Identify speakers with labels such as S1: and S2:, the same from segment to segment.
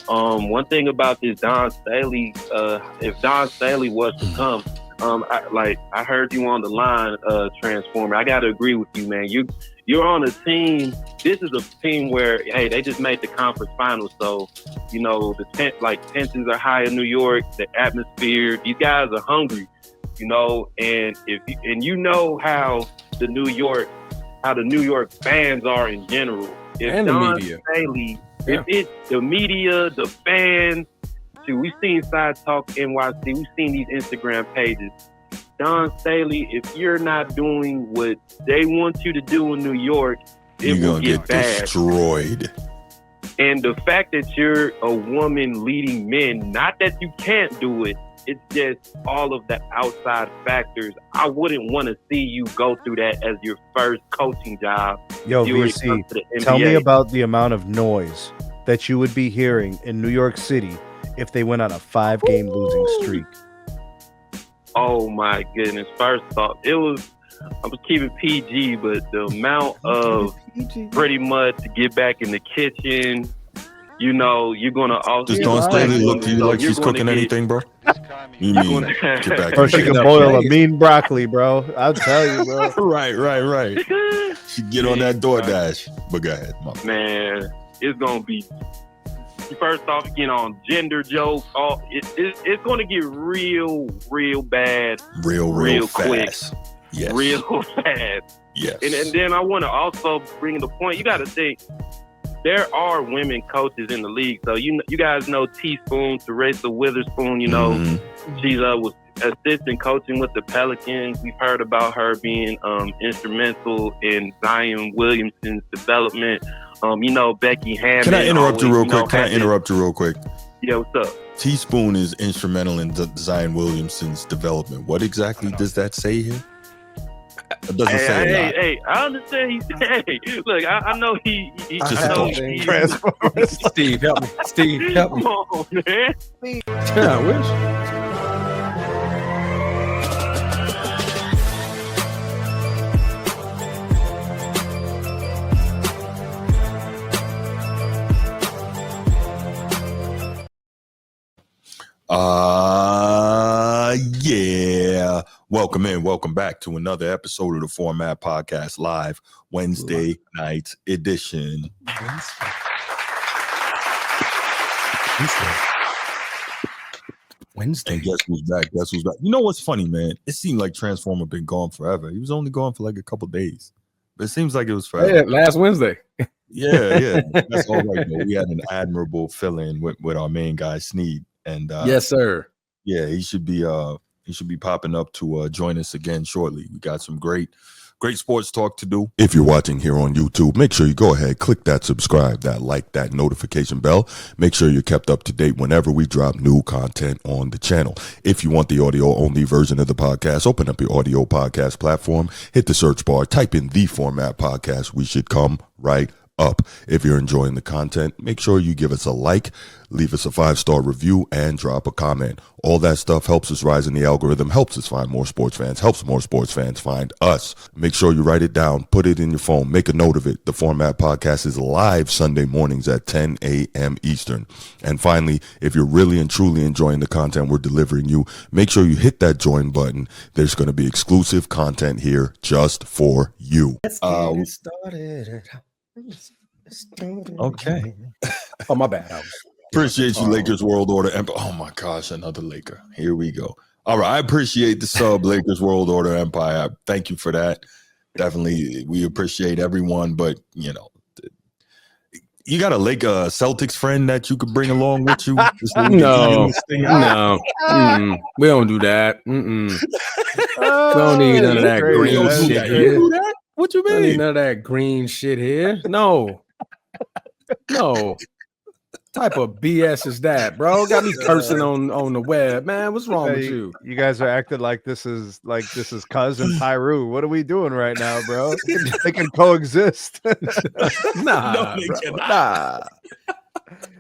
S1: One thing about this Don Staley, if Don Staley was to come, I heard you on the line, Transformer. I gotta agree with you, man. You're on a team. This is a team where, hey, they just made the conference finals, so the tensions are high in New York. The atmosphere, these guys are hungry, and how the New York fans are in general. If
S2: and
S1: Don
S2: the media.
S1: Staley, if it's the media, the fans, we've seen Side Talk NYC, we've seen these Instagram pages. Don Staley, if you're not doing what they want you to do in New York,
S3: you're
S1: will
S3: gonna
S1: get bad.
S3: Destroyed.
S1: And the fact that you're a woman leading men, not that you can't do it, it's just all of the outside factors. I wouldn't want to see you go through that as your first coaching job.
S4: Yo, VC, tell me about the amount of noise that you would be hearing in New York City if they went on a 5-game losing streak.
S1: Oh my goodness. First off, I was keeping PG, but the amount of pretty much to get back in the kitchen, you're going to also...
S3: Does Dawn Staley look to you like she's cooking anything, bro? You mean get back?
S4: Bro, she can boil a mean broccoli, bro. I'll tell you, bro.
S3: Right. She get on that DoorDash. But go ahead,
S1: man. It's going to be... First off, on gender jokes. It's going to get real bad. Real quick.
S3: Fast. Yes.
S1: Real fast.
S3: Yes.
S1: And then I want to also bring the point. You got to think, there are women coaches in the league. So you guys know Teaspoon, Teresa Witherspoon. She's was assistant coaching with the Pelicans. We've heard about her being instrumental in Zion Williamson's development. Becky Hammond.
S3: Can I interrupt you real quick?
S1: Yeah, what's up?
S3: Teaspoon is instrumental in Zion Williamson's development. What exactly does that say here? It doesn't say a lot.
S1: Hey, I understand. Look, I know he
S2: Steve, help me. Steve, help me.
S1: Come on, man.
S2: Yeah, I wish.
S3: Yeah. Welcome back to another episode of the Format Podcast Live Wednesday night edition.
S2: Wednesday.
S3: And guess who's back? You know what's funny, man? It seemed like Transformer been gone forever. He was only gone for like a couple days, but it seems like it was forever.
S2: Yeah, last Wednesday.
S3: Yeah. That's all right, though. We had an admirable fill-in with our main guy Sneed. And
S2: yes, sir.
S3: Yeah, he should be popping up to join us again shortly. We got some great sports talk to do. If you're watching here on YouTube, make sure you go ahead, click that subscribe, that like, that notification bell. Make sure you're kept up to date whenever we drop new content on the channel. If you want the audio only version of the podcast, open up your audio podcast platform, hit the search bar, type in The Format Podcast. We should come right up. If you're enjoying the content, make sure you give us a like, leave us a 5-star review, and drop a comment. All that stuff helps us rise in the algorithm, helps us find more sports fans, helps more sports fans find us. Make sure you write it down, put it in your phone, make a note of it. The Format Podcast is live Sunday mornings at 10 a.m. Eastern. And finally, if you're really and truly enjoying the content we're delivering you, make sure you hit that join button. There's going to be exclusive content here just for you.
S4: Let's get started.
S3: Okay.
S2: Oh, my bad.
S3: Appreciate you, Lakers World Order. Oh my gosh, another Laker. Here we go. All right, I appreciate the sub, Lakers World Order Empire. Thank you for that. Definitely, we appreciate everyone. But you got a Celtics friend that you could bring along with you.
S2: No, we don't do that. We don't need none of that green shit here.
S3: What you mean?
S2: Don't need none of that green shit here. No. Type of BS is that, bro? Got me cursing on the web, man. What's wrong with you?
S4: You guys are acting like this is cousin Pyru. What are we doing right now, bro? They can coexist.
S2: Nah.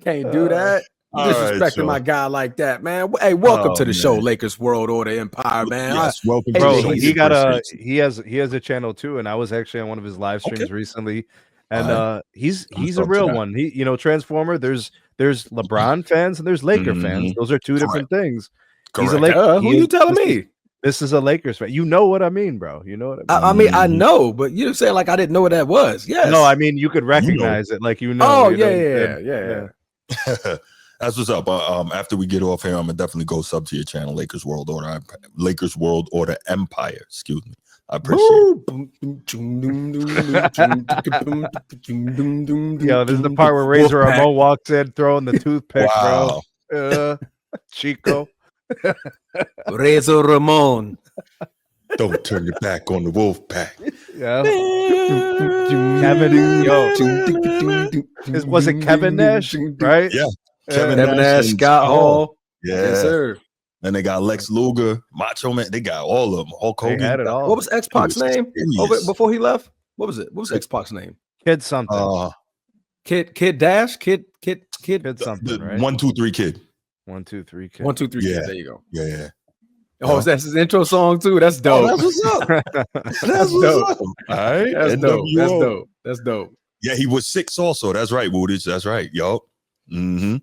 S2: Can't do that. Disrespecting my guy like that, man. Hey, welcome to the show, Lakers World Order Empire, man.
S3: Yes, welcome,
S4: bro. He has a channel too, and I was actually on one of his live streams recently, And he's a real one. He, Transformer. There's LeBron fans and there's Laker fans. Those are two different things.
S3: Correct.
S4: He's a Laker.
S5: Who you telling me?
S4: This is a Lakers fan. You know what I mean, bro. You know what I mean?
S5: I mean, I know, but you're saying like I didn't know what that was. Yes.
S4: No, I mean you could recognize it, like
S5: Oh,
S4: yeah.
S3: That's what's up. After we get off here, I'm gonna definitely go sub to your channel, Lakers World Order Empire. Excuse me. I appreciate it.
S4: Yo, this is the part where Razor Ramon walks in throwing the toothpick,
S3: wow.
S4: bro. Chico.
S5: Razor Ramon.
S3: Don't turn your back on the wolf pack.
S4: Yeah. Kevin, was it Kevin Nash? Right?
S3: Yeah.
S5: Kevin Nash, Scott Hall.
S3: Yeah.
S5: Yes, sir.
S3: And they got Lex Luger, Macho Man. They got all of them. Hulk Hogan.
S4: They had it all.
S5: What was X-Pac's name before he left? What was it? What was X-Pac's name?
S4: Kid something.
S5: Kid Dash? Kid
S4: something, right?
S3: 1, 2, 3 Kid.
S4: 1, 2, 3 Kid.
S5: 1, 2, 3
S3: Yeah.
S5: Kid. There you go.
S3: Yeah.
S5: Oh, that's his intro song too. That's dope.
S3: Oh, that's what's up.
S5: That's dope.
S3: All right.
S5: That's dope. That's dope. That's dope.
S3: Yeah, he was 6 also. That's right, Woodage. That's right. Yo. Mm-hmm.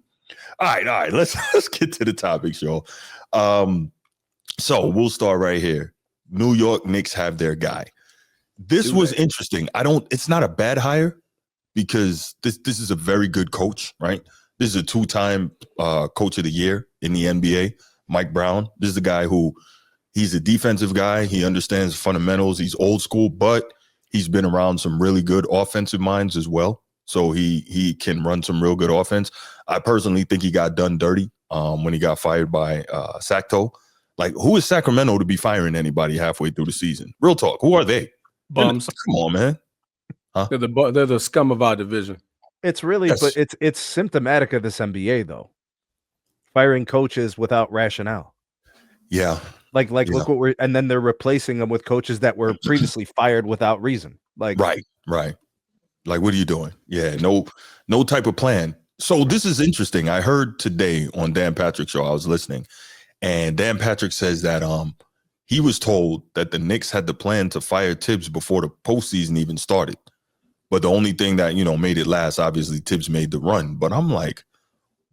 S3: All right. Let's get to the topics, y'all. So we'll start right here. New York Knicks have their guy. This was interesting. It's not a bad hire because this is a very good coach, right? This is a 2-time coach of the year in the NBA, Mike Brown. This is a guy he's a defensive guy. He understands fundamentals. He's old school, but he's been around some really good offensive minds as well. So he can run some real good offense. I personally think he got done dirty when he got fired by Sacto. Like, who is Sacramento to be firing anybody halfway through the season? Real talk. Who are they?
S5: Bums.
S3: Come on, man. Huh?
S5: They're the scum of our division.
S4: It's really, but it's symptomatic of this NBA though. Firing coaches without rationale.
S3: Yeah.
S4: Like look what and then they're replacing them with coaches that were previously fired without reason. Like
S3: right. Like, what are you doing? Yeah, no type of plan. So this is interesting. I heard today on Dan Patrick's show, I was listening, and Dan Patrick says that he was told that the Knicks had the plan to fire Tibbs before the postseason even started. But the only thing that, made it last, obviously Tibbs made the run. But I'm like,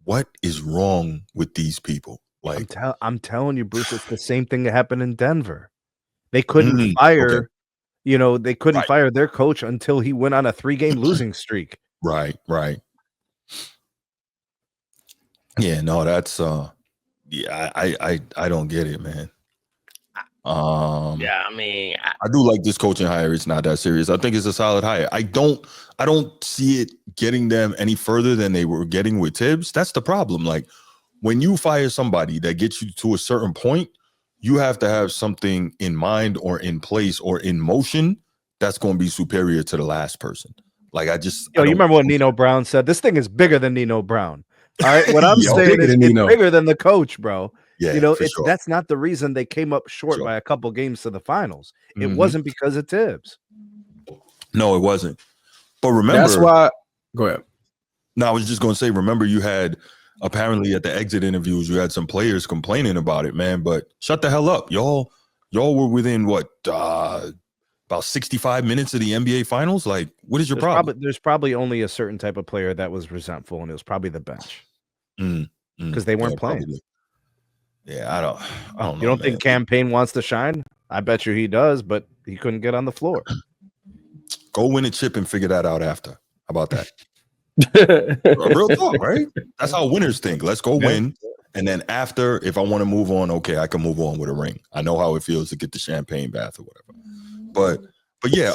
S3: what is wrong with these people? Like,
S4: I'm telling you, Bruce, it's the same thing that happened in Denver. They couldn't fire, they couldn't fire their coach until he went on a 3-game losing streak.
S3: Right. Yeah, no, that's I don't get it, man.
S6: I mean,
S3: I do like this coaching hire. It's not that serious. I think it's a solid hire. I don't see it getting them any further than they were getting with Tibbs. That's the problem. Like, when you fire somebody that gets you to a certain point, you have to have something in mind or in place or in motion that's going to be superior to the last person. Like, you
S4: remember what Nino Brown said? This thing is bigger than Nino Brown. All right, what I'm saying is it's bigger than the coach, bro.
S3: Yeah,
S4: that's not the reason they came up short by a couple games to the finals. It wasn't because of Tibbs.
S3: No, it wasn't. But remember,
S5: that's why. Go ahead.
S3: No, I was just going to say, remember, you had apparently at the exit interviews, you had some players complaining about it, man. But shut the hell up, y'all were within about 65 minutes of the NBA Finals. Like, what is your problem?
S4: There's probably only a certain type of player that was resentful, and it was probably the bench because they weren't playing.
S3: Probably. Yeah, I don't know.
S4: You don't think Campaign wants to shine? I bet you he does, but he couldn't get on the floor.
S3: Go win a chip and figure that out after. How about that? Real talk, right? That's how winners think. Let's go win. And then after, if I want to move on, okay, I can move on with a ring. I know how it feels to get the champagne bath or whatever. But yeah,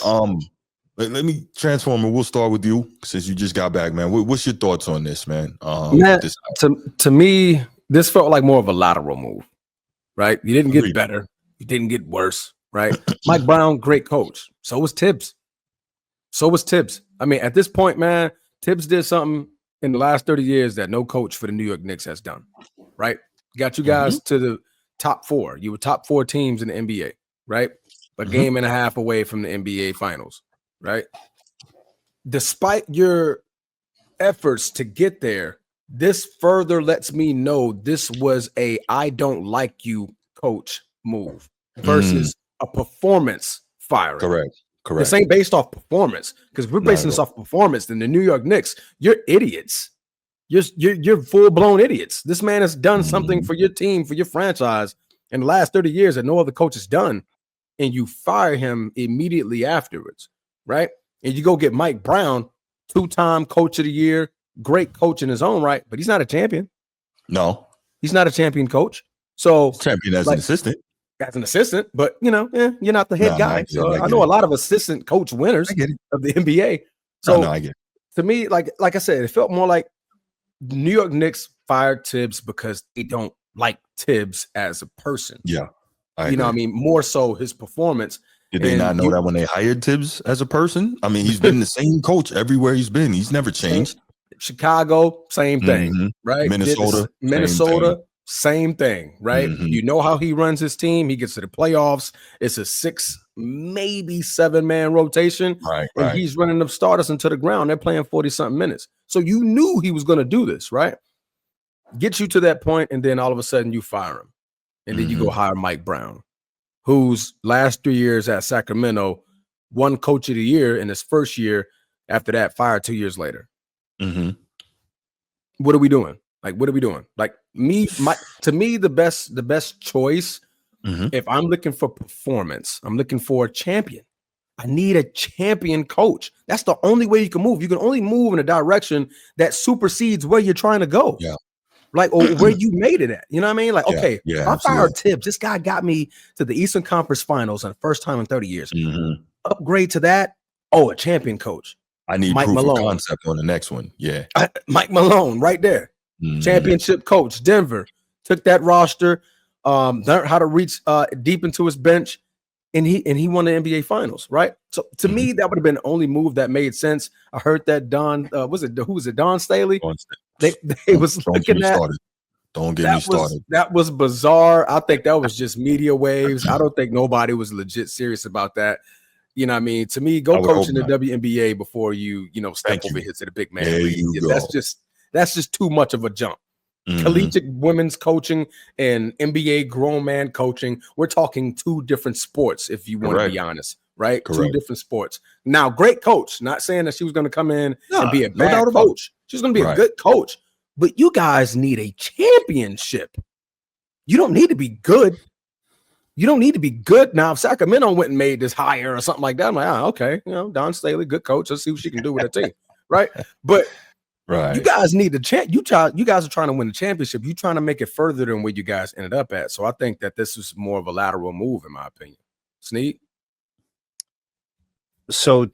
S3: let me Transformer. We'll start with you since you just got back, man. What's your thoughts on this, man?
S5: To me, this felt like more of a lateral move, right? You didn't get better. You didn't get worse, right? Mike Brown, great coach. So was Tibbs. I mean, at this point, man, Tibbs did something in the last 30 years that no coach for the New York Knicks has done, right? Got you guys to the top 4. You were top 4 teams in the NBA, right? But game and a half away from the NBA Finals, right? Despite your efforts to get there, this further lets me know this was a I don't like you coach move versus a performance firing.
S3: Correct.
S5: This ain't based off performance, because if we're basing this off performance, then the New York Knicks, you're idiots. You're full blown idiots. This man has done something for your team, for your franchise in the last 30 years that no other coach has done, and you fire him immediately afterwards, right? And you go get Mike Brown, 2-time coach of the year, great coach in his own right, but he's not a champion.
S3: No,
S5: he's not a champion coach. So
S3: champion as an assistant.
S5: As an assistant, but you're not the head guy. So I know a lot of assistant coach winners of the NBA. So
S3: I get it.
S5: To me, like I said, it felt more like the New York Knicks fired Tibbs because they don't like Tibbs as a person.
S3: Yeah.
S5: You know what I mean? More so his performance.
S3: Did they not know that when they hired Tibbs as a person? I mean, he's been the same coach everywhere he's been. He's never changed.
S5: Chicago, same thing, right? Minnesota, same thing, right? You know how he runs his team. He gets to the playoffs. It's a 6, maybe 7-man rotation.
S3: Right.
S5: And he's running them starters into the ground. They're playing 40-something minutes. So you knew he was going to do this, right? Get you to that point, and then all of a sudden you fire him. And then you go hire Mike Brown, whose last 3 years at Sacramento won coach of the year in his first year. After that, fired 2 years later. What are we doing? Like, what are we doing? Like to me, the best choice, if I'm looking for performance, I'm looking for a champion. I need a champion coach. That's the only way you can move. You can only move in a direction that supersedes where you're trying to go.
S3: Yeah.
S5: Like, or where you made it at. You know what I mean? Like, okay, if I fired Tibbs, this guy got me to the Eastern Conference Finals for the first time in 30 years. Upgrade to that. Oh, a champion coach.
S3: I need
S5: Mike
S3: proof
S5: Malone.
S3: of concept on the next one. Yeah.
S5: Mike Malone right there. Championship coach, Denver. Took that roster, learned how to reach deep into his bench, and he won the NBA Finals, right? So to me, that would have been the only move that made sense. I heard that Don who was it, Don Staley? They was looking at.
S3: Don't get me started.
S5: That was bizarre. I think that was just media waves. I don't think nobody was legit serious about that. You know what I mean? To me, go coach in the WNBA before you step over here to the big man league. That's just too much of a jump. Collegiate women's coaching and NBA grown man coaching. We're talking 2 different sports, if you want to be honest, right? Correct. 2 different sports. Now, great coach. Not saying that she was going to come in and be a bad coach. She's going to be a good coach. But you guys need a championship. You don't need to be good. You don't need to be good. Now, if Sacramento went and made this hire or something like that, I'm like, okay, Don Staley, good coach. Let's see what she can do with her team, right? But you guys need the you guys are trying to win the championship. You're trying to make it further than where you guys ended up at. So I think that this is more of a lateral move, in my opinion. Sneak.
S4: So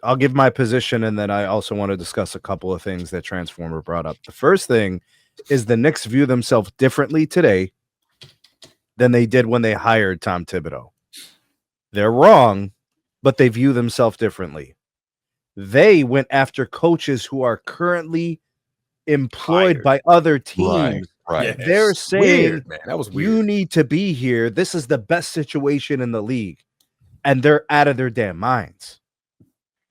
S4: I'll give my position, and then I also want to discuss a couple of things that Transformer brought up. The first thing is the Knicks view themselves differently today than they did when they hired Tom Thibodeau. They're wrong, but they view themselves differently. They went after coaches who are currently employed by other teams.
S3: Right.
S4: Yeah, they're saying,
S5: weird, man. That was weird.
S4: You need to be here. This is the best situation in the league. And they're out of their damn minds.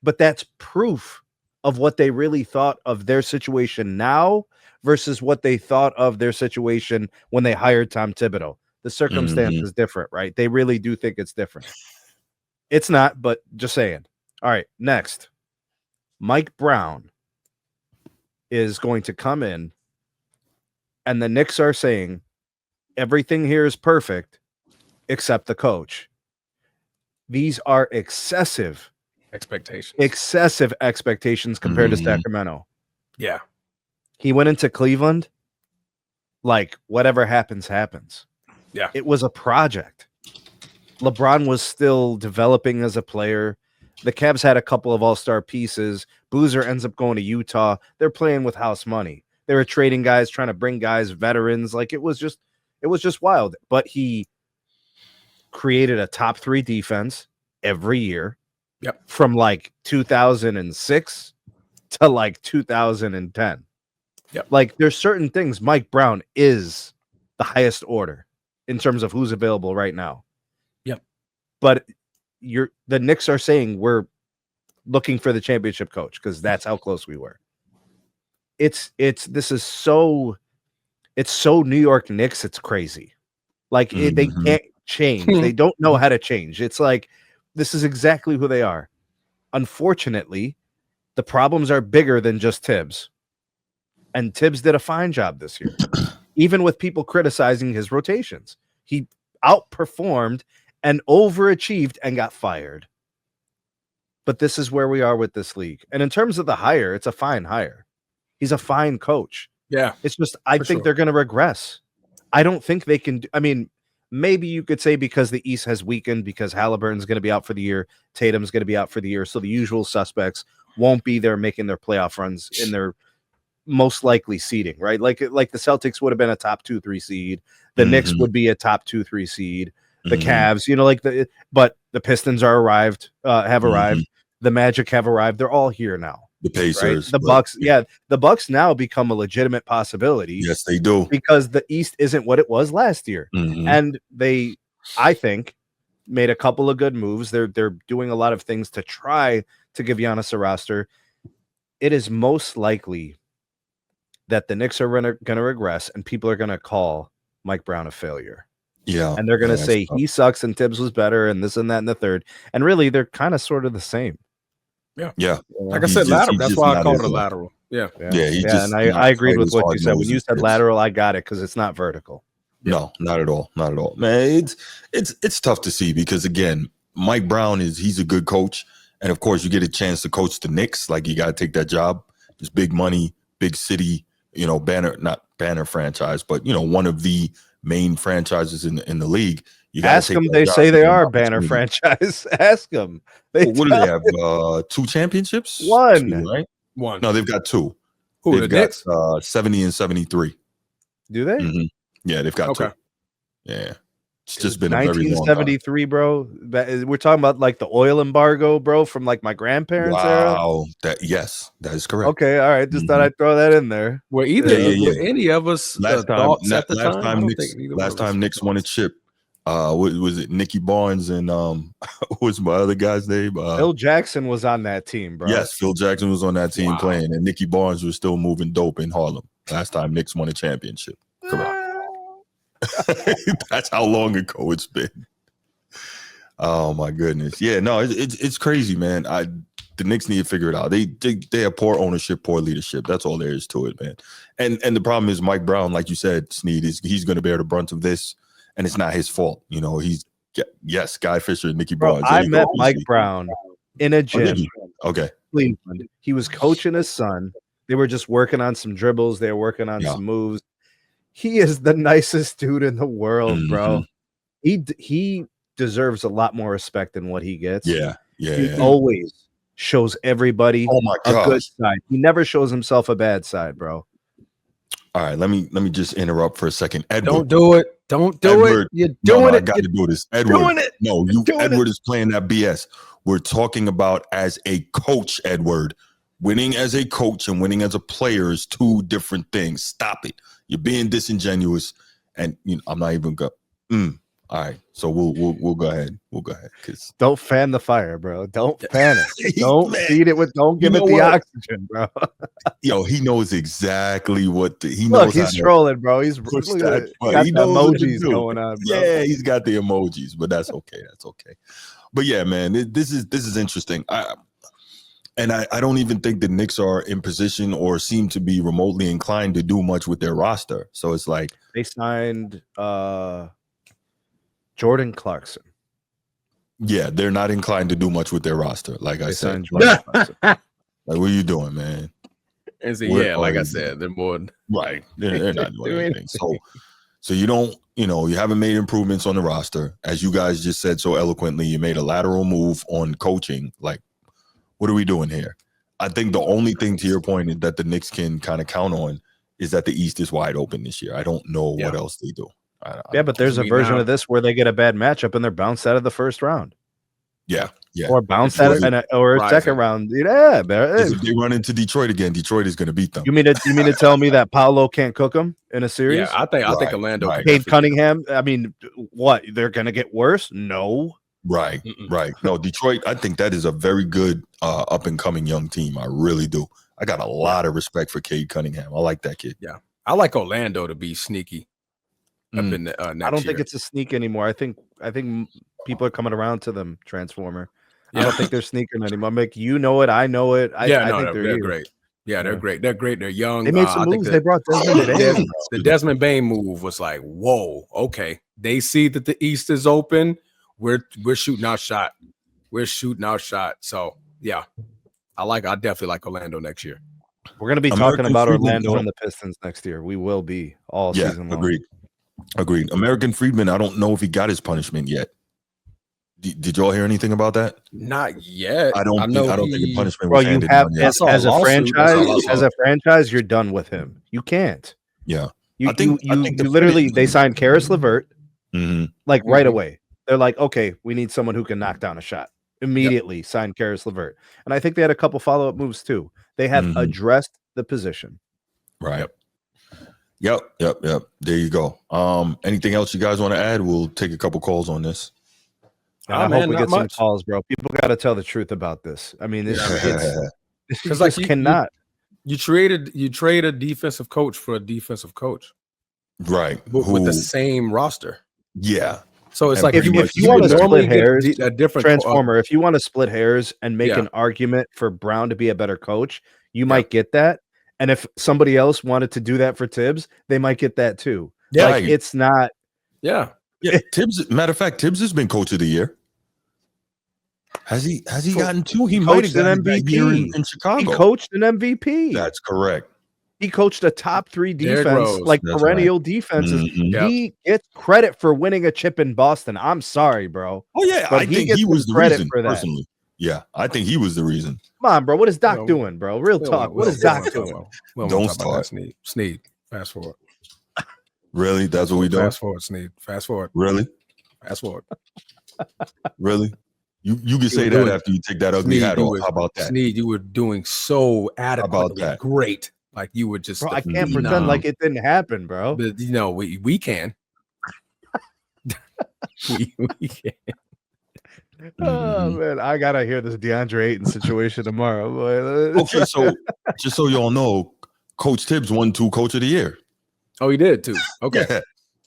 S4: But that's proof of what they really thought of their situation now versus what they thought of their situation when they hired Tom Thibodeau. The circumstance is different, right? They really do think it's different. It's not, but just saying. All right, next. Mike Brown is going to come in, and the Knicks are saying everything here is perfect except the coach. These are excessive expectations compared to Sacramento.
S5: Yeah.
S4: He went into Cleveland like whatever happens.
S5: Yeah.
S4: It was a project. LeBron was still developing as a player. The Cavs had a couple of all-star pieces. Boozer ends up going to Utah. They're playing with house money. They were trading guys, trying to bring guys, veterans. Like it was just wild. But he created a top 3 defense every year.
S5: Yep.
S4: From like 2006 to like 2010.
S5: Yep. Like
S4: there's certain things. Mike Brown is the highest order in terms of who's available right now.
S5: Yep.
S4: But the Knicks are saying we're looking for the championship coach because that's how close we were. It's so New York Knicks. It's crazy. Like they can't change. They don't know how to change. It's like This is exactly who they are. Unfortunately, the problems are bigger than just Tibbs. And Tibbs did a fine job this year. Even with people criticizing his rotations, he outperformed and overachieved and got fired. But this is where we are with this league. And in terms of the hire, it's a fine hire. He's a fine coach.
S5: Yeah.
S4: It's just, I think they're going to regress. I don't think they can. I mean, maybe you could say because the East has weakened, because Halliburton's going to be out for the year, Tatum's going to be out for the year. So the usual suspects won't be there making their playoff runs in their most likely seeding, right? Like the Celtics would have been a top 2-3 seed. The Knicks would be a top 2-3 seed. The Cavs, but the Pistons have arrived. The Magic have arrived. They're all here now.
S3: The Pacers,
S4: right? The Bucks, the Bucks now become a legitimate possibility.
S3: Yes, they do,
S4: because the East isn't what it was last year, and they, I think, made a couple of good moves. They're doing a lot of things to try to give Giannis a roster. It is most likely that the Knicks are going to regress, and people are going to call Mike Brown a failure.
S3: Yeah,
S4: and they're going to say he sucks and Tibbs was better, and this and that and the third. And really, they're kind of sort of the same.
S3: Yeah.
S5: Like I said, lateral. That's why I called it a lateral. Yeah.
S4: And I agreed with what you said. When you said lateral, I got it because it's not vertical.
S3: No, not at all. Not at all. Man, it's tough to see because again, Mike Brown he's a good coach. And of course, you get a chance to coach the Knicks. Like you got to take that job. It's big money, big city, not banner franchise, but one of the main franchises in the league. You
S4: ask them. They say they are a banner franchise. Ask them.
S3: What do they have? 2 championships?
S4: One.
S3: 2, right?
S5: One.
S3: No, they've got 2.
S5: Who,
S3: they've got 70 and 73.
S4: Do they?
S3: Yeah, they've got 2. Yeah. It's just been a very long time.
S4: 1973, bro. We're talking about like the oil embargo, bro, from like my grandparents' era.
S3: Wow. That is correct.
S4: Okay, all right. Just thought I'd throw that in there.
S5: Were any of us
S3: last time Knicks won a chip? What was it? Nicky Barnes and what was my other guy's name?
S4: Phil Jackson was on that team, bro.
S3: Yes, Phil Jackson was on that team playing, and Nicky Barnes was still moving dope in Harlem. Last time Knicks won a championship. Correct. That's how long ago it's been. Oh my goodness. Yeah, no, it's crazy, man. The Knicks need to figure it out. They have poor ownership, poor leadership. That's all there is to it, man. And the problem is Mike Brown, like you said, Sneed, he's going to bear the brunt of this. And it's not his fault. Guy Fisher and Nicky Barnes.
S4: I met Mike Brown in a gym.
S3: Okay.
S4: Cleveland. He was coaching his son. They were just working on some dribbles. They were working on some moves. He is the nicest dude in the world, bro. He deserves a lot more respect than what he gets.
S3: Yeah.
S4: He always shows everybody a good side. He never shows himself a bad side, bro.
S3: All right, let me just interrupt for a second. Edward,
S5: don't do it. Don't do it. You're doing it.
S3: I got to do this. Edward, Edward is playing that BS. We're talking about as a coach, Edward. Winning as a coach and winning as a player is 2 different things. Stop it. You're being disingenuous, and I'm not even going. All right, so we'll go ahead. We'll go ahead.
S4: Don't fan the fire, bro. Don't fan it. Don't feed it with. Don't give it the oxygen, bro.
S3: Yo, he knows exactly what he
S4: knows.
S3: Look,
S4: he's trolling, bro. He's got the emojis going on, bro.
S3: Yeah, he's got the emojis, but that's okay. That's okay. But yeah, man, this is interesting. I don't even think the Knicks are in position or seem to be remotely inclined to do much with their roster. So it's like
S4: they signed Jordan Clarkson.
S3: Yeah, they're not inclined to do much with their roster. Like I said, like, what are you doing, man?
S5: And so, like I said, they're more
S3: right. They're not doing anything. So you don't, you haven't made improvements on the roster, as you guys just said so eloquently. You made a lateral move on coaching. Like, what are we doing here? I think the only thing, to your point, is that the Knicks can kind of count on is that the East is wide open this year. I don't know what else they do.
S4: But there's a version of this where they get a bad matchup and they're bounced out of the first round.
S3: Yeah.
S4: Or bounced out or a second round. Yeah,
S3: if they run into Detroit again, Detroit is going to beat them.
S4: You mean to tell me that Paolo can't cook them in a series?
S5: Yeah, I think Orlando.
S4: Cade Cunningham. I mean, what? They're going to get worse? No.
S3: Right. No, Detroit. I think that is a very good up and coming young team. I really do. I got a lot of respect for Cade Cunningham. I like that kid.
S5: Yeah, I like Orlando to be sneaky. Up in the,
S4: I don't think it's a sneak anymore. I think people are coming around to them, Transformer. I don't think they're sneaking anymore. I'm like, you know it, I know it. I think they're
S5: great. Yeah, they're great. They're great. They're young.
S4: They made some moves. They brought Desmond Bain.
S5: The Desmond Bain move was like, whoa, okay. They see that the East is open. We're shooting our shot. We're shooting our shot. So yeah, I definitely like Orlando next year.
S4: We're going to be talking about Orlando and the Pistons next year. We will be all season long.
S3: Agreed. American Friedman, I don't know if he got his punishment yet. Did y'all hear anything about that?
S5: Not yet.
S3: I don't think the punishment was handed
S4: down
S3: yet.
S4: As a franchise, you're done with him. You can't.
S3: Yeah.
S4: I think literally they signed Karis LeVert like right away. They're like, okay, we need someone who can knock down a shot. Immediately signed Karis LeVert. And I think they had a couple follow-up moves too. They have addressed the position.
S3: Right. Yep. There you go. Anything else you guys want to add? We'll take a couple calls on this.
S4: I hope we get some calls, bro. People got to tell the truth about this. I mean, because like you cannot.
S5: You trade a defensive coach for a defensive coach,
S3: right?
S5: With the same roster.
S3: Yeah.
S5: So it's like
S4: if you want to split hairs, a different Transformer. If you want to split hairs and make an argument for Brown to be a better coach, you might get that. And if somebody else wanted to do that for Tibbs, they might get that too. Yeah, like, it's not.
S3: Yeah. Tibbs. Matter of fact, Tibbs has been coach of the year. Has he gotten two? He might have gotten an MVP in Chicago.
S4: He coached an MVP.
S3: That's correct.
S4: He coached a top 3 defense, like perennial defenses. He gets credit for winning a chip in Boston. I'm sorry, bro.
S3: Oh yeah, I think he was the reason for that. Personally. Yeah, I think he was the reason.
S4: Come on, bro. What is Doc doing, bro? Real talk. What is Doc doing?
S5: Don't start. Sneed. Fast forward.
S3: Really? That's what we do?
S5: Fast forward, Sneed. Fast forward.
S3: Really?
S5: Fast forward.
S3: Really? You can say that after you take that ugly hat off. How about that?
S5: Sneed, you were doing so adequately great. Like you were just.
S4: Bro, I can't pretend like it didn't happen, bro.
S5: But, we can. we can.
S4: Oh man, I gotta hear this DeAndre Ayton situation tomorrow. Boy.
S3: Okay, so just so y'all know, Coach Tibbs won 2 Coach of the Year.
S5: Oh, he did too. Okay,
S3: yeah.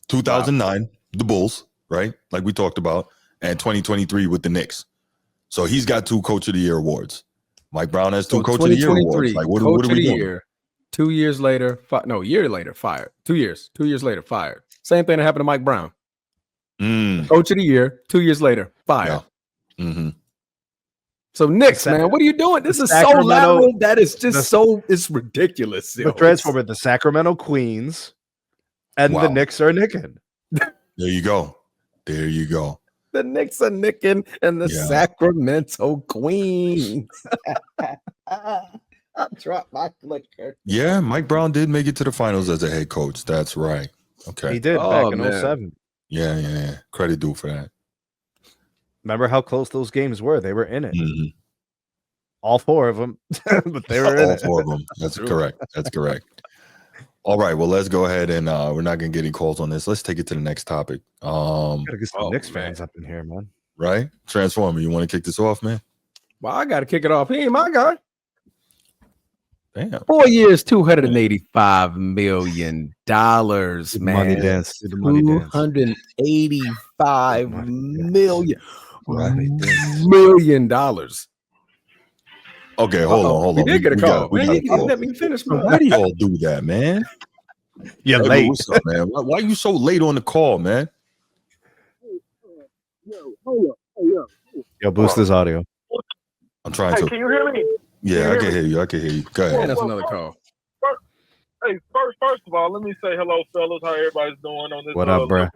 S3: 2009, the Bulls, right? Like we talked about, and 2023 with the Knicks. So he's got 2 Coach of the Year awards. Mike Brown has 2 Coach of the Year awards. Like what are we doing?
S5: Year. 2 years later, year later, fired. 2 years. 2 years later, fired. Same thing that happened to Mike Brown. Coach of the Year. 2 years later, fired.
S3: Yeah. Mm-hmm.
S5: So Knicks, man, what are you doing? This is so lateral. That is just it's ridiculous.
S4: The Transformer, the Sacramento Queens, and the Knicks are nicking.
S3: There you go.
S5: The Knicks are nicking, and the Sacramento Queens. I dropped my clicker.
S3: Yeah, Mike Brown did make it to the finals as a head coach. That's right. Okay.
S4: He did back in 07.
S3: Yeah. Credit due for that.
S4: Remember how close those games were? They were in it. Mm-hmm. All 4 of them, but they were in it.
S3: All 4 of them. That's correct. That's correct. All right. Well, let's go ahead and we're not going to get any calls on this. Let's take it to the next topic.
S4: Gotta get some Knicks fans up in here, man.
S3: Right? Transformer, you want to kick this off, man?
S5: Well, I got to kick it off. He ain't my guy.
S3: Damn.
S5: 4 years, $285 million, man.
S4: Money dance. The money dance.
S5: $285 million.
S3: Okay, hold on.
S5: We did get a call. Man, you didn't let me finish.
S3: Why do y'all do that, man?
S4: You're late.
S3: What's up, man? Why you so late on the call, man?
S4: Yo, boost this audio.
S3: I'm trying to.
S1: Can you hear me?
S3: Yeah, I can hear you. Go ahead.
S5: That's another call.
S1: First of all, let me say hello, fellas. How everybody's doing on this?
S4: What up, bro?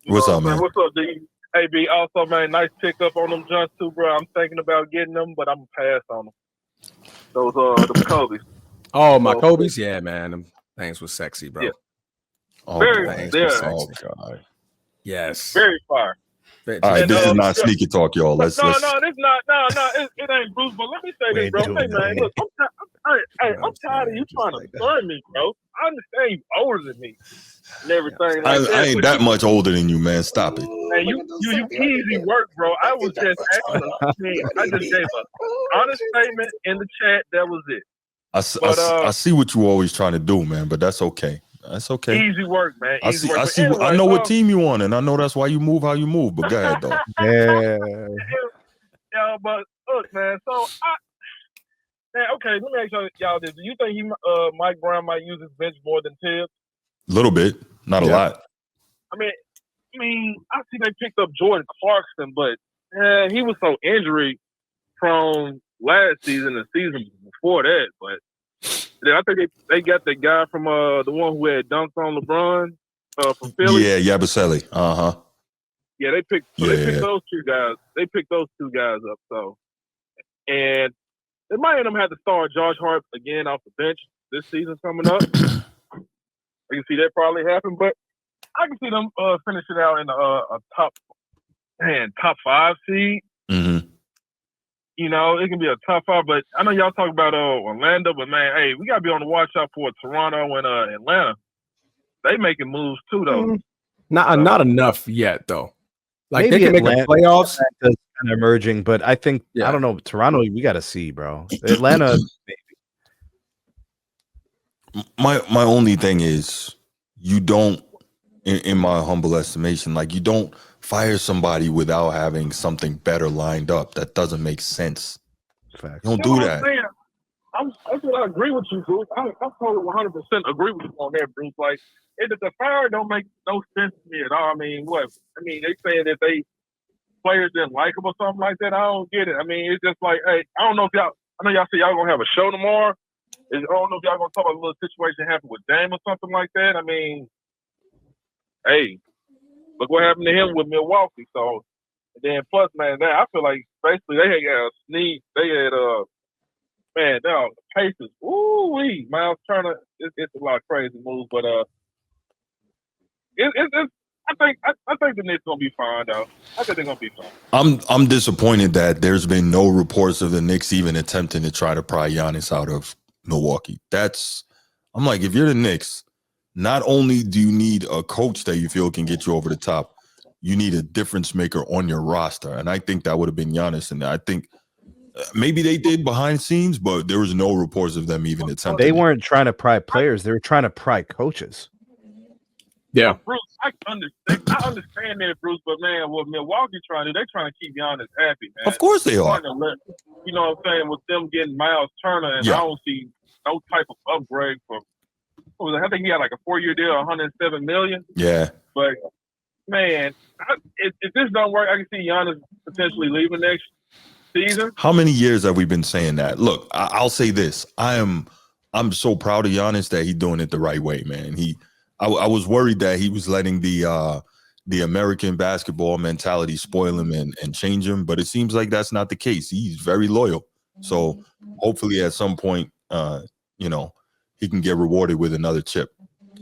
S3: What's up, man?
S1: What's up, D? Hey, B. Also, man, nice pickup on them junks too, bro. I'm thinking about getting them, but I'm gonna pass on them. Those the Kobe's.
S5: Oh, my Kobe's, yeah, man. Them things was sexy, bro.
S1: Yeah.
S3: Oh,
S1: very,
S3: oh God.
S5: Yes.
S1: Very fire.
S3: All right, this is not sneaky talk, y'all.
S1: No, this not. No, it ain't Bruce. But let me say this, bro. Hey, man, look, I'm tired of you trying to burn me, bro. I understand you older than me and everything.
S3: I ain't that much older than you, man. Stop it.
S1: Man, you easy work, bro. I was just asking. I just gave an honest statement in the chat. That was it.
S3: I see what you always trying to do, man. But that's okay. That's okay.
S1: Easy work, man. Easy work.
S3: I know what team you on, and I know that's why you move how you move. But go ahead, though.
S1: Yeah, but look, man. So okay. Let me ask y'all this: do you think Mike Brown might use his bench more than Tibbs?
S3: A little bit, not a lot.
S1: I mean, I see they picked up Jordan Clarkson, but he was so injury prone last season, the season before that. But I think they got the guy from the one who had dunked on LeBron from Philly.
S3: Yeah, Yabusele.
S1: Yeah, they picked those two guys. They picked those two guys up. So, and they might end up have to start Josh Hart again off the bench this season coming up. I can see that probably happen, but I can see them finishing out in a top 5 seed.
S3: Mm-hmm.
S1: You know, it can be a tough 5, but I know y'all talk about Orlando, but man, hey, we gotta be on the watch out for Toronto and Atlanta. They making moves too, though.
S5: Not enough yet, though. Like
S4: maybe
S5: they can make a playoffs.
S4: Kind of emerging, but I think I don't know. Toronto, we got to see, bro. Atlanta, maybe.
S3: My only thing is you don't, in my humble estimation, like you don't fire somebody without having something better lined up. That doesn't make sense.
S4: Facts.
S3: You don't do that.
S1: That's what I agree with you, Bruce. I totally 100% agree with you on that, Bruce. Like, if the fire don't make no sense to me at all. I mean, what? I mean, they saying that players didn't like them or something like that. I don't get it. I mean, it's just like, hey, I don't know if y'all. I know y'all say y'all gonna have a show tomorrow. I don't know if y'all gonna talk about a little situation that happened with Dame or something like that. I mean, hey, look what happened to him with Milwaukee. So, and then plus, man, I feel like basically they had sneeze. They had man, now the Pacers. Ooh-wee, Miles Turner. It's a lot of crazy moves, but I think the Knicks gonna be fine though. I think they're gonna be fine.
S3: I'm disappointed that there's been no reports of the Knicks even attempting to try to pry Giannis out of Milwaukee. I'm like, if you're the Knicks, not only do you need a coach that you feel can get you over the top, you need a difference maker on your roster, and I think that would have been Giannis. And I think maybe they did behind the scenes, but there was no reports of them even attempting.
S4: They weren't trying to pry players; they were trying to pry coaches.
S1: Yeah, Bruce, I understand that, Bruce, but man, what Milwaukee trying to do, they're trying to keep Giannis happy, man.
S3: Of course they are.
S1: You know what I'm saying? With them getting Miles Turner, and I don't see no type of upgrade for. I think he had like a 4-year deal, $107 million.
S3: Yeah,
S1: but man, if this don't work, I can see Giannis potentially leaving next season.
S3: How many years have we been saying that? Look, I'll say this: I'm so proud of Giannis that he's doing it the right way, man. I was worried that he was letting the American basketball mentality spoil him and change him, but it seems like that's not the case. He's very loyal. So hopefully at some point, he can get rewarded with another chip.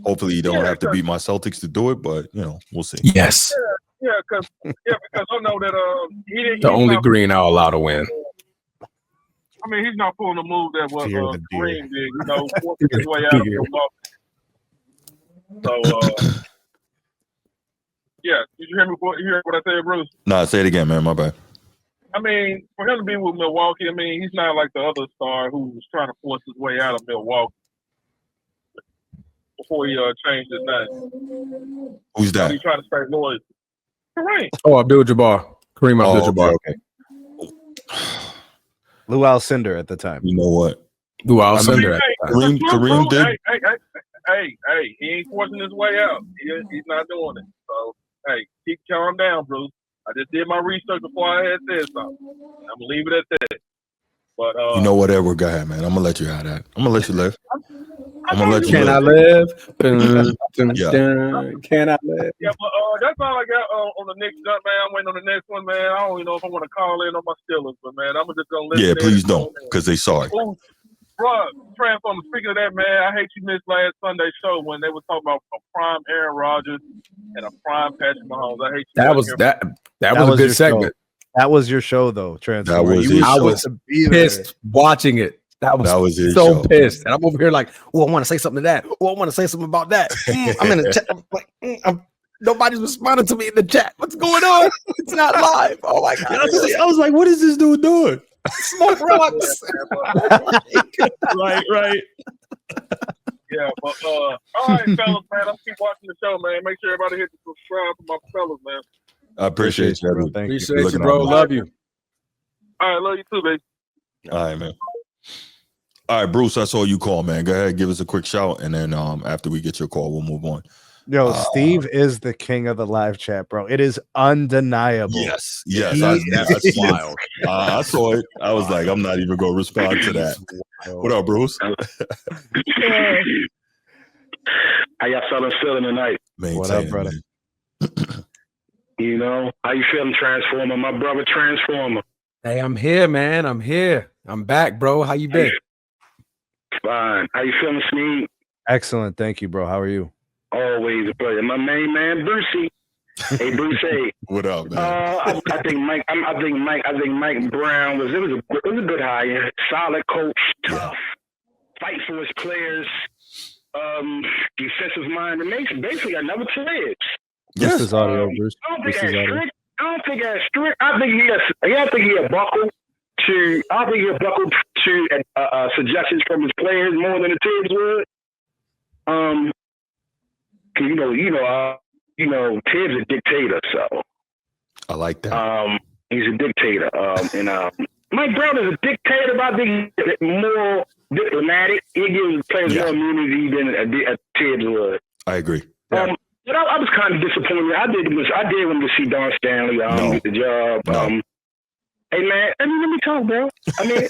S3: Hopefully you don't have to beat my Celtics to do it, but we'll see.
S5: Yes.
S1: Yeah, because I know that
S5: the only green I'll allow to win.
S1: I mean, he's not pulling the move that was Kareem did, forcing his way out of Milwaukee. So, yeah. Did you hear what I said, Bruce?
S3: Nah, say it again, man. My bad.
S1: I mean, for him to be with Milwaukee, I mean, he's not like the other star who was trying to force his way out of Milwaukee before he changed his name.
S3: Who's that?
S1: He tried to stay loyal. Kareem.
S5: Oh, Abdul-Jabbar. Kareem Abdul-Jabbar.
S3: Okay.
S4: Lou Alcindor at the time.
S3: You know what?
S5: Lou Alcindor.
S3: Kareem did.
S1: Hey, he ain't forcing his way out. He's not doing it. So, hey, keep calm down, Bruce. I just did my research before I had said something. I'm gonna leave it at that. But
S3: you know what, Edward? Go ahead, man. I'm gonna let you have that. I'm gonna let you live. I'm gonna let you
S5: Can
S3: live.
S5: I live? Can I live?
S1: Yeah, but that's all I got on the next jump, man. I'm waiting on the next one, man. I don't even know if I want to call in on my Steelers, but man, I'm just gonna listen.
S3: Yeah, please don't, because they sorry.
S1: Bro, Transformer, speaking of that, man, I hate you missed last Sunday show when they were talking about a prime Aaron Rodgers and a prime Patrick Mahomes. I hate you.
S5: That was a good segment.
S4: Show. That was your show, though, Transformer.
S5: I was pissed watching it. That was so pissed. And I'm over here like, I want to say something to that. I want to say something about that. I'm in the chat. I'm like, nobody's responding to me in the chat. What's going on? It's not live. Oh, my God.
S3: I was like, what is this dude doing?
S5: Smoke rocks.
S3: Right.
S1: Yeah, but all right, fellas, man. I'll keep watching the show, man. Make sure everybody hit the subscribe for my fellas, man.
S3: I appreciate you,
S4: bro. Thank you.
S5: Appreciate you, bro. Love you.
S1: All right, love you too, baby.
S3: All right, man. All right, Bruce, I saw you call, man. Go ahead, give us a quick shout, and then after we get your call, we'll move on.
S4: Yo, Steve is the king of the live chat, bro. It is undeniable.
S3: Yes.
S5: That's wild.
S3: I saw it. I was like, I'm not even gonna respond to that. What up, Bruce?
S6: How y'all fellas feeling tonight?
S4: What up, brother?
S6: You know, how you feeling, Transformer? My brother, Transformer.
S5: Hey, I'm here, man. I'm here. I'm back, bro. How you been?
S6: Fine. How you feeling, Sneak?
S4: Excellent. Thank you, bro. How are you?
S6: Always a pleasure. My main man, Brucey. Hey, Brucey.
S3: What up, man?
S6: I think Mike Brown was a good hire. Solid coach, tough, fight for his players, defensive mind, and basically another Tibbs.
S4: This is audio, Bruce.
S6: I don't think that's strict. I think he'll buckle to suggestions from his players more than the Tibbs would. Tibbs is a dictator, so
S3: I like that.
S6: He's a dictator. And Mike Brown is a dictator, but I think he's more diplomatic. He gives players more immunity than a Tibbs would.
S3: I agree.
S6: But I was kind of disappointed. I did want to see Don Stanley get the job.
S3: No.
S6: Hey man, let me talk, bro. I mean,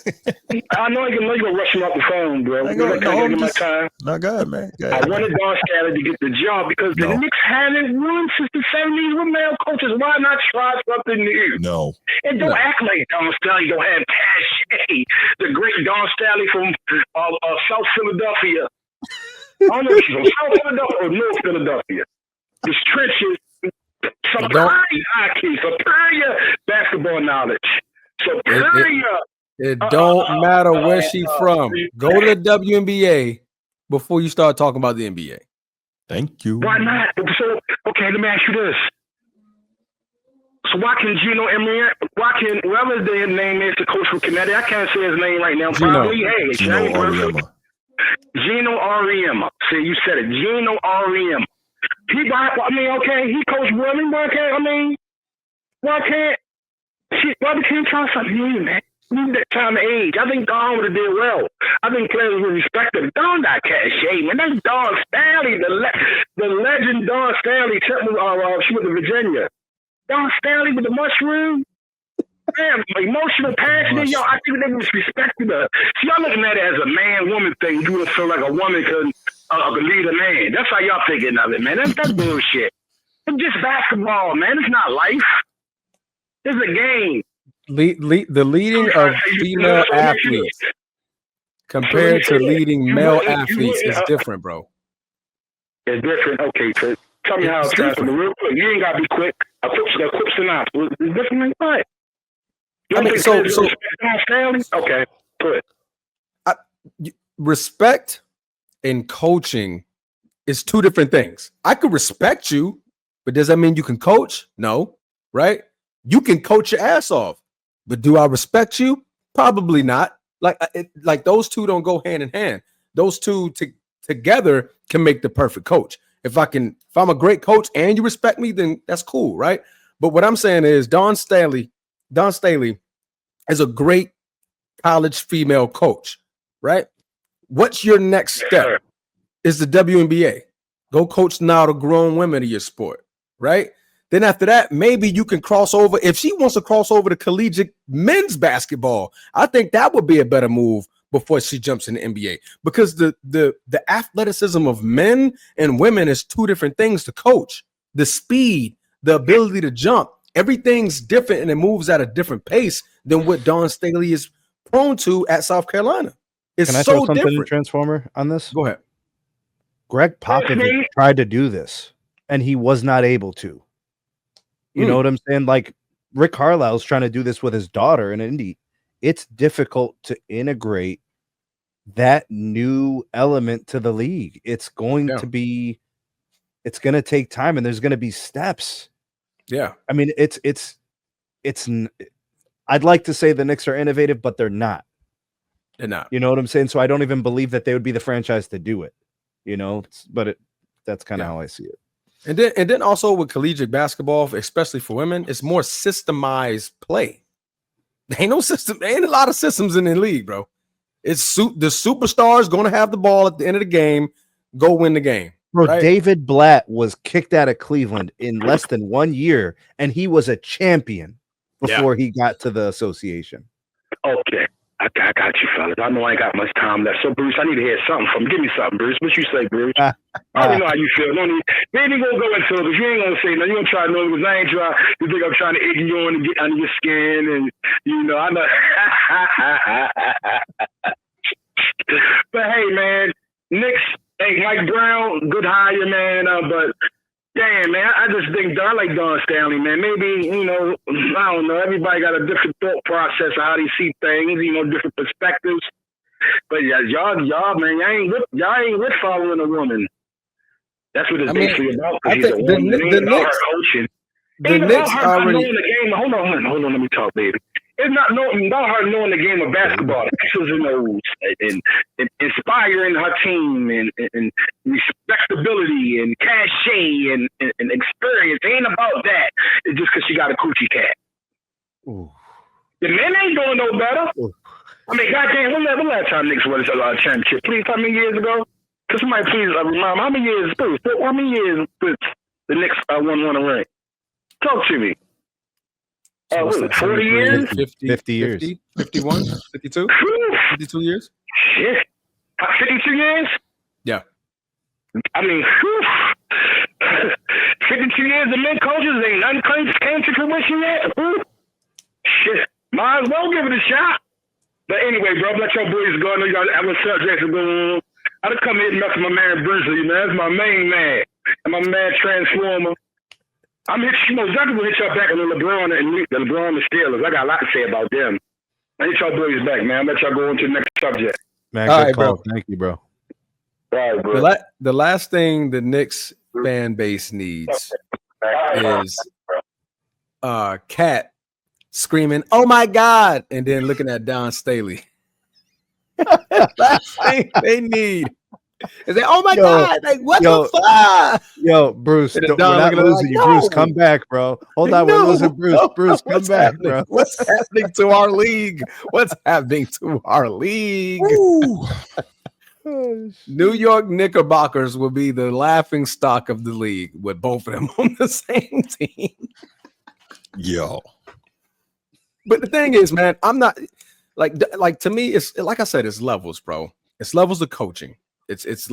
S6: I know you're gonna rush him off the phone, bro.
S3: My time. No, go ahead, man. Go ahead.
S6: I wanted Don Stanley to get the job because the Knicks haven't won since the 70s with male coaches. Why not try something new?
S3: No.
S6: And don't act like Don Stanley don't have cachet. The great Don Stanley from South Philadelphia. I don't know if she's from South Philadelphia or North Philadelphia. His trenches, superior basketball knowledge.
S5: It don't matter where she's from. Go to the WNBA before you start talking about the NBA.
S3: Thank you.
S6: Why not? So, okay, let me ask you this. So why can whoever their name is, the coach from Connecticut, I can't say his name right now. Probably,
S3: Gino Auriemma.
S6: Gino Auriemma. See, you said it. Gino Auriemma. He coached women. Why we can't try something new, man? We need that time of age. I think Don would have did well. I think players would respect him. Don got cachet, man. That's Don Stanley, the legend Don Stanley. She went to Virginia. Don Stanley with the mushroom. Man, emotional, passionate. Yo, I think they was respecting her. See, y'all looking at it as a man-woman thing. You would feel like a woman could lead a man. That's how y'all thinking of it, man. That's bullshit. It's just basketball, man. It's not life. It's a game.
S5: The leading of female athletes compared to leading male athletes is different, bro.
S6: It's different. Okay, so tell me how it's different. Real quick. You ain't gotta be quick. A quick synopsis. It's different like what? Okay, good.
S5: Respect and coaching is two different things. I could respect you, but does that mean you can coach? No, right? You can coach your ass off, but do I respect you? Probably not. Like those two don't go hand in hand. Those two together can make the perfect coach. If I'm a great coach and you respect me, then that's cool, right? But what I'm saying is Don Staley is a great college female coach, right? What's your next step? Is the WNBA. Go coach now the grown women of your sport, right? Then after that, maybe you can cross over. If she wants to cross over to collegiate men's basketball, I think that would be a better move before she jumps in the NBA, because the athleticism of men and women is two different things to coach. The speed, the ability to jump, everything's different, and it moves at a different pace than what Dawn Staley is prone to at South Carolina. It's
S4: Can I
S5: so
S4: throw something
S5: different.
S4: Transformer on this?
S5: Go ahead.
S4: Greg Popovich tried to do this, and he was not able to. You know what I'm saying? Like Rick Carlisle's trying to do this with his daughter in Indy. It's difficult to integrate that new element to the league. It's going to take time, and there's going to be steps.
S5: Yeah.
S4: I mean, it's I'd like to say the Knicks are innovative, but they're not.
S5: They're not.
S4: You know what I'm saying? So I don't even believe that they would be the franchise to do it. But that's kind of how I see it.
S5: And then also with collegiate basketball, especially for women, it's more systemized play. There ain't no system. There ain't a lot of systems in the league, bro. It's the superstars going to have the ball at the end of the game, go win the game.
S4: Bro,
S5: right?
S4: David Blatt was kicked out of Cleveland in less than 1 year, and he was a champion before he got to the association.
S6: Okay. I got you, fellas. I know I ain't got much time left. So, Bruce, I need to hear something from. Give me something, Bruce. What you say, Bruce? I already know how you feel. No need. We ain't gonna go into it because you ain't gonna say nothing. You gonna try to know because I ain't try. You think I'm trying to egg you on and get under your skin, and I know. But hey, man, Knicks. Hey, Mike Brown, good hire, man. But damn, man, I just think I like Don Stanley, man. Maybe, I don't know. Everybody got a different thought process of how they see things, different perspectives. But y'all, man, y'all ain't with following a woman. That's what it's basically about. Because he's a woman. It ain't about her coaching.
S5: The Knicks
S6: already knowing the game. Hold on, let me talk, baby. It's not about her knowing the game of basketball, X's and O's, and inspiring her team, and respectability, and cachet, and experience. It ain't about that. It's just because she got a coochie cat.
S4: Ooh.
S6: The men ain't doing no better.
S4: Ooh.
S6: I mean, goddamn, when last time Knicks won a championship? Please, how many years ago? Because somebody please remind me, how many years? How many years the Knicks won a ring? Talk to me.
S5: So
S6: 40 years?
S4: 50 years.
S5: 51? 52? 52 years?
S6: Shit. 52 years?
S5: Yeah.
S6: I mean, 52 years of men coaches ain't nothing came to fruition yet? Shit. Might as well give it a shot. But anyway, bro, let your boys go. I know you got other subjects going on. I just come here and mess with my man Brinsley, man. That's my main man. And my man Transformer. I'm hit, exactly gonna hit y'all back on the LeBron and the Steelers. I got a lot to say about them. I hit y'all boys back, man. Let y'all go on to the next subject.
S4: Man, good call. Bro. Thank you, bro.
S6: All right, bro.
S5: The last thing the Knicks fan base needs is Cat screaming, "Oh my God!" and then looking at Don Staley. Last thing they need. Is that, oh my God, like what the fuck?
S4: Yo, Bruce, we're not losing you. Bruce, come back, bro. Hold on, we're losing Bruce. Bruce, come back, bro.
S5: What's happening to our league? What's happening to our league? New York Knickerbockers will be the laughing stock of the league with both of them on the same team.
S3: Yo.
S5: But the thing is, man, I'm not like to me, it's like I said, it's levels, bro. It's levels of coaching. It's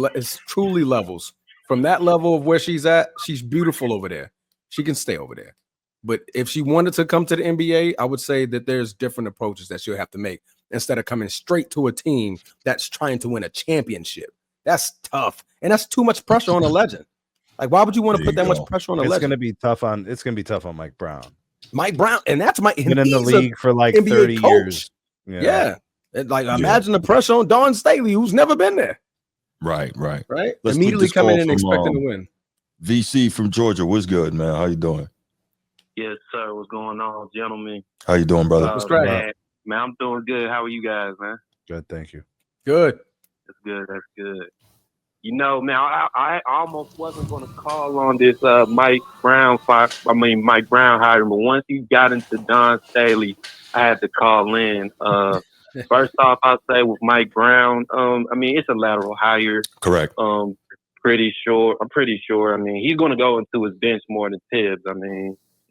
S5: truly levels. From that level of where she's at, she's beautiful over there. She can stay over there. But if she wanted to come to the NBA, I would say that there's different approaches that she'll have to make instead of coming straight to a team that's trying to win a championship. That's tough. And that's too much pressure on a legend. Like, why would you want to put that much pressure on a legend?
S4: It's gonna be tough on Mike Brown.
S5: Mike Brown, and that's
S4: been in the league for like NBA 30 coach. Years.
S5: Yeah. Imagine the pressure on Don Staley, who's never been there.
S3: Right.
S5: Let's immediately coming in expecting to win.
S3: VC from Georgia, what's good, man? How you doing?
S1: Yes, sir. What's going on, gentlemen?
S3: How you doing, brother?
S5: What's great,
S1: man? I'm doing good. How are you guys, man?
S4: Good, thank you.
S5: Good.
S1: That's good. Man, I almost wasn't going to call on this Mike Brown hiring, but once you got into Don Staley, I had to call in. First off, I'll say with Mike Brown, it's a lateral hire.
S3: Correct.
S1: I'm pretty sure. He's going to go into his bench more than Tibbs.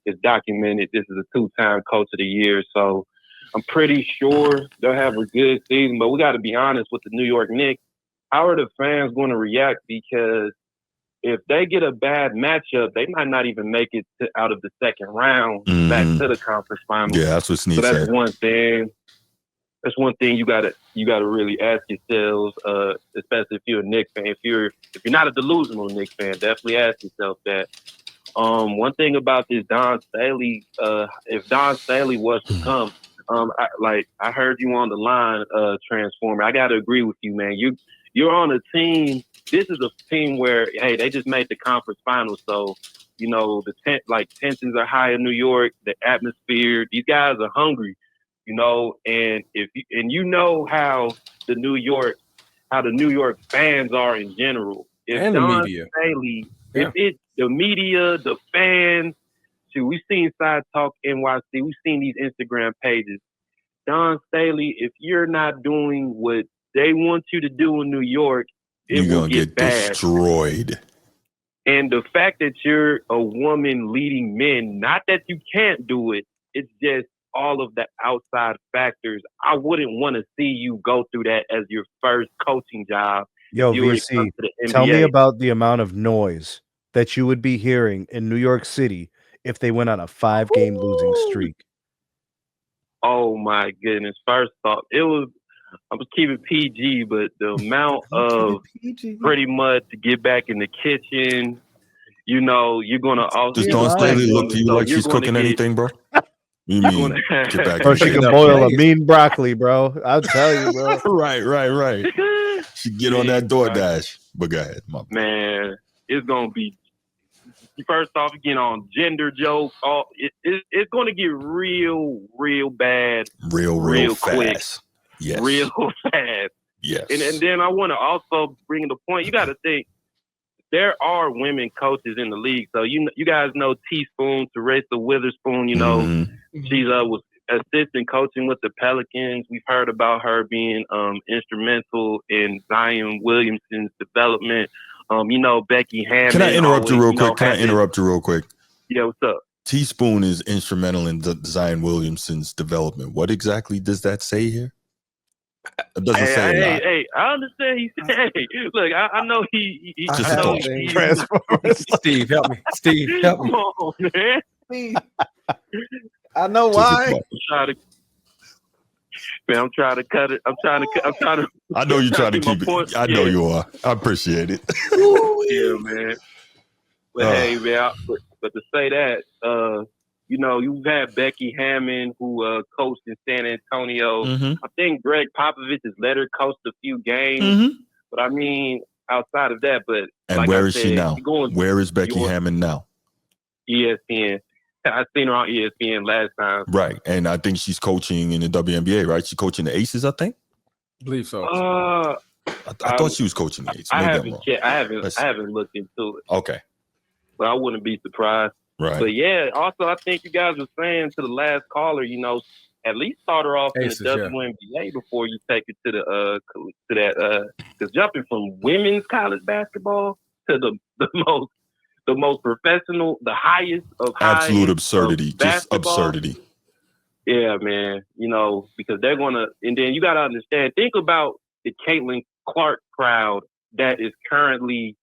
S1: It's documented. This is a 2-time coach of the year, so I'm pretty sure they'll have a good season. But we got to be honest with the New York Knicks. How are the fans going to react? Because if they get a bad matchup, they might not even make it out of the second round back to the conference finals.
S3: Yeah, that's what Snead
S1: said.
S3: That's
S1: one thing. That's one thing you gotta really ask yourselves, especially if you're a Knicks fan. If you're not a delusional Knicks fan, definitely ask yourself that. One thing about this Don Staley, if Don Staley was to come, I heard you on the line, Transformer. I gotta agree with you, man. You're on a team. This is a team where, hey, they just made the conference finals, so the tensions are high in New York. The atmosphere, these guys are hungry. And how the New York fans are in general.
S5: and the media,
S1: Staley, if it's the media, the fans, we've seen Side Talk NYC, we've seen these Instagram pages. Don Staley, if you're not doing what they want you to do in New York, it will get bad.
S3: Destroyed.
S1: And the fact that you're a woman leading men, not that you can't do it, it's just all of the outside factors. I wouldn't want to see you go through that as your first coaching job.
S4: Yo, VC, tell me about the amount of noise that you would be hearing in New York City if they went on a 5-game losing streak.
S1: Oh my goodness. First off, I was keeping PG, but the amount of pretty much to get back in the kitchen, you're going to also...
S3: Does Dawn Staley look to you like she's cooking anything, bro? You mean get back?
S4: Bro, she can boil a mean broccoli, bro. I'll tell you, bro.
S3: Right. She get on that DoorDash. But go ahead,
S1: man. It's gonna be first off again on gender jokes. It's gonna get real bad, real quick,
S3: fast. Yes,
S1: real fast.
S3: Yes,
S1: and then I want to also bring the point. You got to think. There are women coaches in the league. So you guys know Teaspoon, Teresa Witherspoon, she's was assistant coaching with the Pelicans. We've heard about her being instrumental in Zion Williamson's development. Becky Hammond.
S3: Can I interrupt you real quick?
S1: Yeah, what's up?
S3: Teaspoon is instrumental in Zion Williamson's development. What exactly does that say here? It doesn't say a lot.
S1: Hey, I understand. Look, I know he
S3: just a thought.
S5: Steve, help me. Steve, help me.
S1: Come on, man.
S4: Steve. I know why.
S1: I'm trying to cut it. I'm trying to.
S3: I know you're trying to keep it. I know you are. I appreciate it.
S1: Yeah, man. But hey, man. But to say that, you've had Becky Hammond who coached in San Antonio.
S3: Mm-hmm.
S1: I think Greg Popovich has let her coach a few games. But I mean, outside of that,
S3: where is she now? Where is Becky Hammond now?
S1: ESPN. I seen her on ESPN last time.
S3: Right, and I think she's coaching in the WNBA. Right, she's coaching the Aces. I think.
S5: I believe so.
S3: I thought she was coaching the Aces.
S1: I haven't looked into it.
S3: Okay,
S1: but I wouldn't be surprised.
S3: Right.
S1: But yeah, also I think you guys were saying to the last caller, at least start her off Aces, in the WNBA before you take it to that because jumping from women's college basketball to the most professional, the highest of
S3: absolute absurdity, just absurdity.
S1: Yeah, man. Because they're gonna, and then you gotta understand. Think about the Caitlin Clark crowd that is currently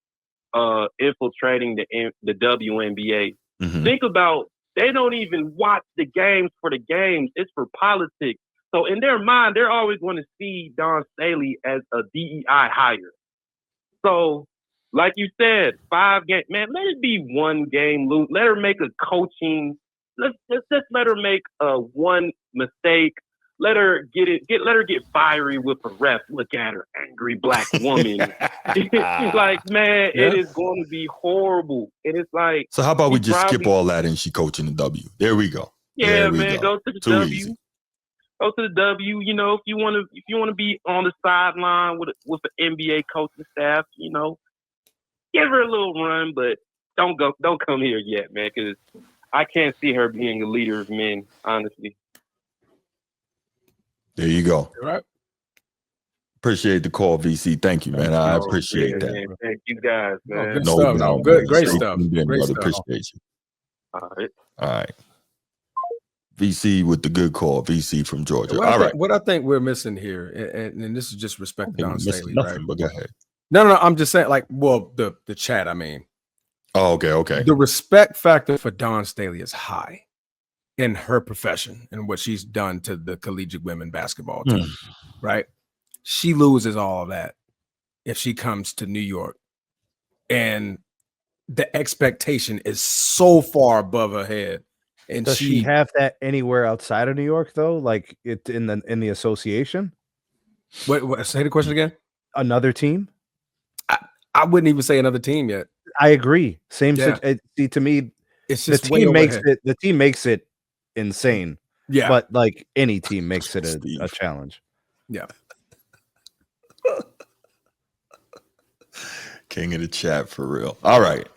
S1: infiltrating the WNBA.
S3: Mm-hmm.
S1: Think about, they don't even watch the games for the games. It's for politics. So in their mind, they're always going to see Dawn Staley as a DEI hire. So, like you said, 5 games, man, let it be 1 game lose. Let her make a coaching. Let's just let her make one mistake. Let her get fiery with a ref. Look at her, angry black woman. Like, man, it is going to be horrible. And it's like,
S3: so how about we just skip all that and she coaching the W? There we go.
S1: Yeah, man, go to the
S3: Too
S1: W.
S3: easy.
S1: Go to the W. If you want to be on the sideline with an NBA coaching staff, give her a little run, but don't come here yet, man, because I can't see her being a leader of men, honestly.
S3: There you go.
S5: All right.
S3: Appreciate the call, VC. Thank you, man. I appreciate that.
S1: Man. Thank you guys, man.
S5: Good stuff. No, good, great stuff.
S3: Great stuff. Appreciate you.
S1: All
S3: right. VC with the good call. VC from Georgia.
S5: What I think we're missing here, and this is just respect to Dawn Staley,
S3: nothing, but go ahead.
S5: No. I'm just saying, the chat. I mean.
S3: Oh, okay.
S5: The respect factor for Dawn Staley is high in her profession and what she's done to the collegiate women basketball team, right? She loses all of that if she comes to New York. And the expectation is so far above her head. And
S4: does she have that anywhere outside of New York, though? Like it in the association?
S5: What say the question again?
S4: Another team?
S5: I wouldn't even say another team yet.
S4: I agree. Same. See, to me,
S5: it's just
S4: the team makes it. The team makes it insane.
S5: Yeah,
S4: but like any team makes it a challenge.
S5: Yeah.
S3: King of the chat for real. All right.